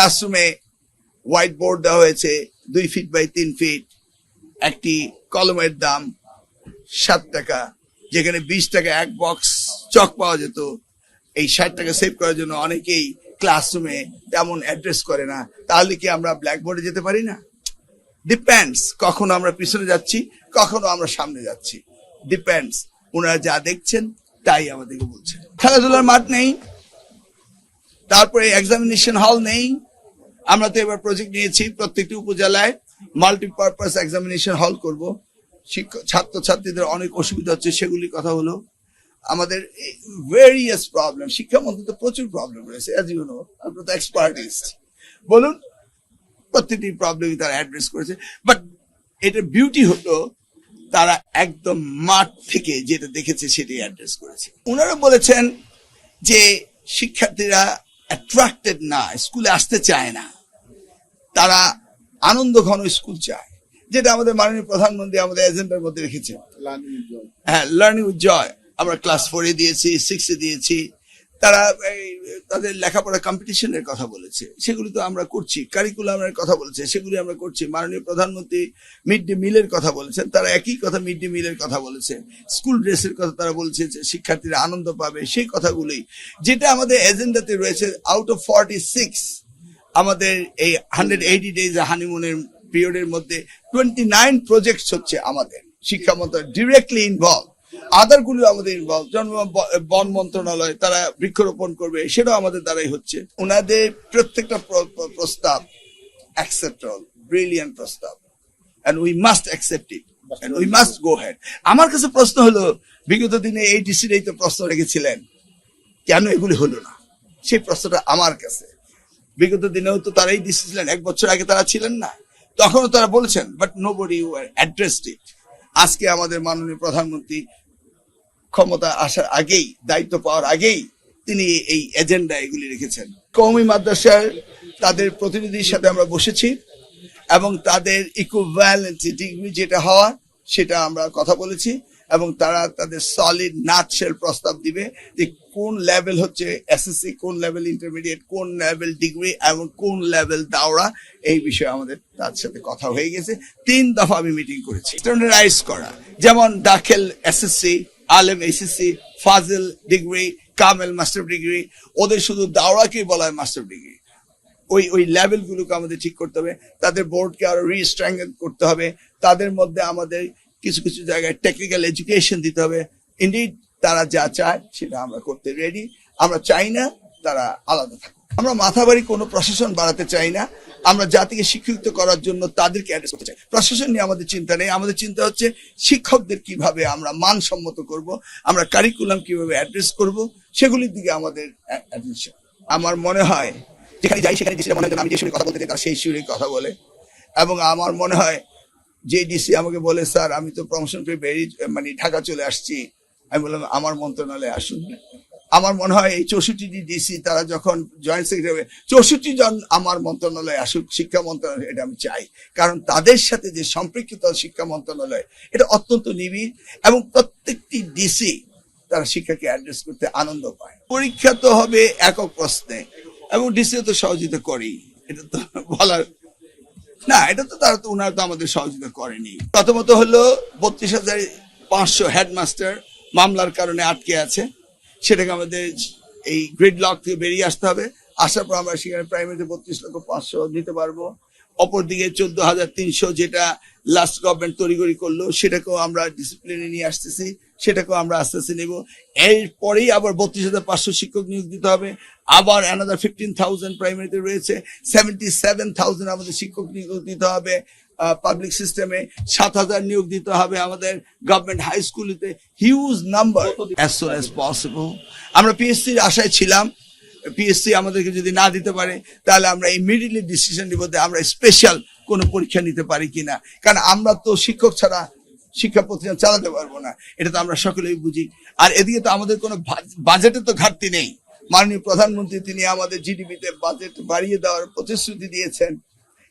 ক্লাসরুমে white board দেওয়া হয়েছে 2 ফিট বাই 3 ফিট, একটি কলমের দাম 7 টাকা, যেখানে 20 টাকা এক বক্স চক পাওয়া যেত। এই 60 টাকা সেভ করার জন্য অনেকেই ক্লাসরুমে তেমন অ্যাড্রেস করে না। তাহলে কি আমরা ব্ল্যাকবোর্ডে যেতে পারি না? ডিপেন্ডস, কখনো আমরা পিছনে যাচ্ছি, কখনো আমরা সামনে যাচ্ছি, ডিপেন্ডস। ওনারা যা দেখছেন তাই আমাদেরকে বলছেন। খেলাধুলার মাঠ নেই, তারপরে এক্সামিনেশন হল নেই। আমরা তো এবার প্রজেক্ট নিয়েছি প্রত্যেকটি উপজেলায় মাল্টিপারপাস এক্সামিনেশন হল করব। ছাত্রছাত্রীদের অনেক অসুবিধা হচ্ছে, সেগুলির কথা হলো। আমাদের ভেরিয়াস প্রবলেম, শিক্ষা মন্ত্রী তো প্রচুর প্রবলেম রয়েছে, অ্যাজ ইউ নো, আপনারা তো এক্সপার্টিস্ট, বলুন। প্রত্যেকটি প্রবলেমই তারা অ্যাড্রেস করেছে, বাট এটার বিউটি হলো তারা একদম মাঠ থেকে যেটা দেখেছে সেটাই অ্যাড্রেস করেছে। ওনারা বলেছেন যে শিক্ষার্থীরা অ্যাট্রাক্টেড না, স্কুলে আসতে চায় না, তারা আনন্দ ঘন স্কুল চায়, যেটা আমাদের মাননীয় প্রধানমন্ত্রী আমাদের এজেন্ডার মধ্যে রেখেছেন। হ্যাঁ, লার্নিং উইথ জয় আমরা ক্লাস 4 এ দিয়েছি, 6 এ দিয়েছি। তারা তাদের লেখাপড়া কম্পিটিশনের কথা বলেছে, সেগুলি তো আমরা করছি। কারিকুলামের কথা বলেছে, সেগুলি আমরা করছি। মাননীয় প্রধানমন্ত্রী মিড ডে মিলের কথা বলেছেন, তারা একই কথা মিড ডে মিলের কথা বলেছে। স্কুল ড্রেসের কথা তারা বলছে যে শিক্ষার্থীরা আনন্দ পাবে, সেই কথাগুলি যেটা আমাদের এজেন্ডাতে রয়েছে। আউট অফ 46 আমাদের এই 180 ডেজ হানিমুনের পিরিয়ডের মধ্যে 29 প্রজেক্টস হচ্ছে আমাদের শিক্ষা মন্ত্রণালয় ডিরেক্টলি ইনভলভ। আদারগুলো আমাদের ইনভলভ। বন মন্ত্রণালয় তারা বৃক্ষরোপণ করবে, সেটাও আমাদের দ্বারাই হচ্ছে। ওনাদের প্রত্যেকটা প্রস্তাব অ্যাকসেপ্টেবল, ব্রিলিয়ান্ট প্রস্তাব, and we must accept it and we must go ahead. আমার কাছে প্রশ্ন হলো, বিগত দিনে এই ডিসিরাই তো প্রশ্ন রেখেছিলেন, কেন এগুলি হলো না? সেই প্রশ্নটা আমার কাছে। বিগত দিনেও তো তারাই ডিসি ছিলেন, 1 বছর আগে তারা ছিলেন না, তখনও তারা বলেছেন, বাট নোবডি অ্যাড্রেসড ইট। আজকে আমাদের মাননীয় প্রধানমন্ত্রী ক্ষমতা আসার আগেই, দায়িত্ব পাওয়ার আগেই তিনি এই এজেন্ডা এগুলি রেখেছেন। কওমি মাদ্রাসার তাদের প্রতিনিধির সাথে আমরা বসেছি এবং তাদের ইকুইভ্যালেন্সি ডিগ্রি যেটা হওয়া সেটা আমরা কথা বলেছি, এবং তারা তাদের সলিড নাটশেল প্রস্তাব দিবে যে কোন লেভেল হচ্ছে এসএসসি, কোন লেভেল ইন্টারমিডিয়েট, কোন লেভেল ডিগ্রি এবং কোন লেভেল দাওরা। এই বিষয়ে আমাদের তার সাথে কথা হয়ে গেছে। 3 দফা আমি মিটিং করেছি। স্ট্যান্ডার্ডাইজ করা, যেমন দাখিল এসএসসি, আলেম এসএসসি, ফাজিল ডিগ্রি, কামেল মাস্টার ডিগ্রি, ওদের শুধু দাওরাকেই বলা হয় মাস্টার ডিগ্রি। ওই লেভেলগুলোকে আমাদের ঠিক করতে হবে। তাদের বোর্ডকে আরো রিস্ট্রেংথেন করতে হবে। তাদের মধ্যে আমাদের কিছু কিছু জায়গায় টেকনিক্যাল এডুকেশন দিতে হবে। ইনডিড তারা যা চায় সেটা আমরা করতে রেডি। আমরা চাই না তারা আলাদা থাকে। আমরা মাথাবাড়ি কোনো প্রশাসন বাড়াতে চাই না। আমরা জাতিকে শিক্ষিত করার জন্য তাদেরকে অ্যাড্রেস করতে চাই। প্রশাসন নিয়ে আমাদের চিন্তা নেই। আমাদের চিন্তা হচ্ছে শিক্ষকদের কিভাবে আমরা মানসম্মত করব, আমরা কারিকুলাম কিভাবে অ্যাড্রেস করব, সেগুলির দিকে আমাদের অ্যাটেনশন। আমার মনে হয় যেখানে যাই সেখানে ডিসিরা মনে হয় আমি যে সুরে কথা বলতে চাই তারা সেই সুরে কথা বলে, এবং আমার মনে হয় যে ডিসি আমাকে বলে, স্যার আমি তো প্রমোশন পেয়ে বেরিয়ে ঢাকা চলে আসছি, আমি বললাম আমার মন্ত্রণালয়ে আসুন। আমার মনে হয় এই 64টি ডিসি তারা যখন জয়েন্ট সেক্রেটারি 64 জন আমার মন্ত্রণালয়ে আসুক, শিক্ষা মন্ত্রণালয়, এটা আমি চাই। কারণ তাদের সাথে যে সম্পৃক্ততা শিক্ষা মন্ত্রণালয় এটা অত্যন্ত নিবিড়, এবং প্রত্যেকটি ডিসি তারা শিক্ষাকে অ্যাড্রেস করতে আনন্দ পায়। পরীক্ষা তো হবে একক প্রশ্নে, এবং ডিসি তো সহযোগিতা করেই, এটা তো বলার না, এটা তো তারা তো ওনারা তো আমাদের সহযোগিতা করেনি। প্রথমত হলো 32,500 হেডমাস্টার মামলার কারণে আটকে আছে, সেটাকে আমাদের এই গ্রিড লক থেকে বেরিয়ে আসতে হবে। আসার পর আমরা সেখানে প্রাইমারিতে 32,500,000 দিতে পারবো। অপরদিকে 14,300 যেটা লাস্ট গভর্নমেন্ট তড়িঘড়ি করলো, সেটাকেও আমরা ডিসিপ্লিনে নিয়ে আসতেছি, সেটাকেও আমরা আস্তে আস্তে নেব। এরপরেই আবার 32,500 শিক্ষক নিয়োগ দিতে হবে। আবার অ্যানাদার 15,000 প্রাইমারিতে রয়েছে, 77,000 আমাদের শিক্ষক নিয়োগ দিতে হবে। পাবলিক সিস্টেমে 7,000 নিয়োগ দিতে হবে আমাদের গভর্নমেন্ট হাই স্কুলতে। Huge number, as soon as possible. আমরা পিএসসির আশায় ছিলাম, পিএসসি আমাদেরকে যদি না দিতে পারে তাহলে আমরা ইমিডিয়েটলি ডিসিশন নিব যে আমরা স্পেশাল কোনো পরীক্ষা নিতে পারি কিনা, কারণ আমরা তো শিক্ষক ছাড়া শিক্ষা প্রতিষ্ঠান চালাতে পারবো না, এটা তো আমরা সকলেই বুঝি। আর এদিকে তো আমাদের কোনো বাজেটে তো ঘাটতি নেই। মাননীয় প্রধানমন্ত্রী তিনি আমাদের জিডিপিতে বাজেট বাড়িয়ে দেওয়ার প্রতিশ্রুতি দিয়েছেন।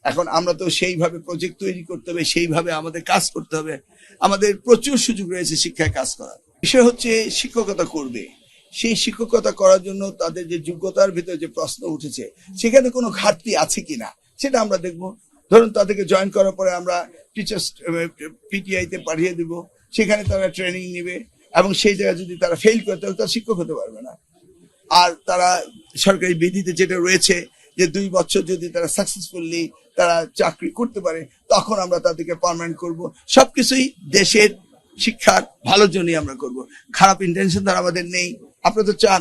এখন আমরা তো সেইভাবে প্রজেক্ট তৈরি করতে হবে, সেইভাবে আমাদের কাজ করতে হবে। আমাদের প্রচুর সুযোগ রয়েছে শিক্ষায় কাজ করার। বিষয় হচ্ছে শিক্ষকতা করবে সেই শিক্ষকতা করার জন্য তাদের যে যোগ্যতার ভিতরে যে প্রশ্ন উঠেছে সেখানে কোনো ঘাটতি আছে কিনা সেটা আমরা দেখব। ধরুন তাদেরকে জয়েন করার পরে আমরা টিচার্স পিটিআইতে পাঠিয়ে দিব, সেখানে তারা ট্রেনিং নেবে এবং সেই জায়গায় যদি তারা ফেল করে তাহলে তারা শিক্ষক হতে পারবে না। আর তারা সরকারি বিধিতে যেটা রয়েছে যে 2 বছর যদি তারা সাকসেসফুলি তারা চাকরি করতে পারে তখন আমরা তাদেরকে পার্মানেন্ট করব। সবকিছুই দেশের শিক্ষার ভালোর জন্যই আমরা করব, খারাপ ইন্টেনশন তার আমাদের নেই। আপনারা তো চান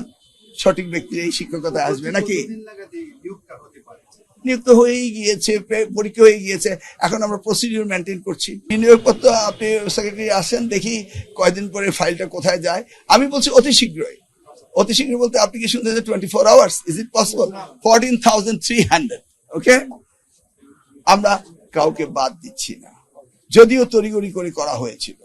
সঠিক ব্যক্তি এই শিক্ষকতা আসবে নাকি? নিযুক্ত হয়েই গিয়েছে, পরীক্ষা হয়ে গিয়েছে, এখন আমরা প্রসিডিউর মেনটেন করছি। নিয়োগপত্র আপনি সেক্রেটারি আসেন, দেখি কয়দিন পরে ফাইলটা কোথায় যায়। আমি বলছি অতি শীঘ্রই, অতি শীঘ্র বলতে আপনি কি শুনতে 24 hours, ইজ ইট পসিবল? 14,300। ওকে, আমরা কাউকে বাদ দিচ্ছি না, যদিও তড়িঘড়ি করে করা হয়েছিল।